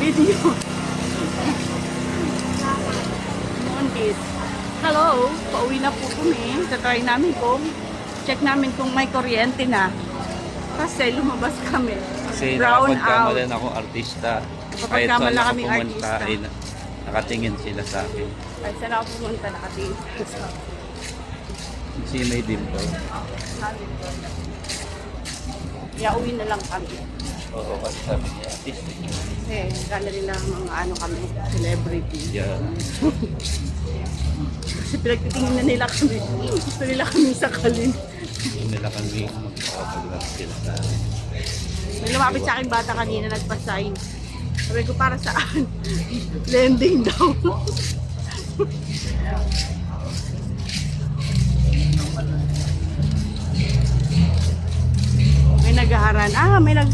Video. Mondis. Hello, pauwi na po kami. Tatry namin check namin kung may kuryente na. Kasi lumabas kami. Kasi Brown nakapagkamalan out. ako artista. Kahit Nakapagkamala saan ako kaming pumunta, artista. ay nakatingin sila sa akin. Ay, saan ako pumunta nakatingin. Si May Dimple. Kaya uwi na lang kami. Oo, kasi sabi niya, artista. Kasi kala nila mga ano kami, celebrity. Yeah. Kasi pinagtitingin na nila kami. Gusto nila kami sakalin. Hindi nila kami magpapaglag sila sa akin. May lumapit sa akin bata kanina, nagpa-sign. Sabi ko, para saan? Lending daw. May naghaharan. May nag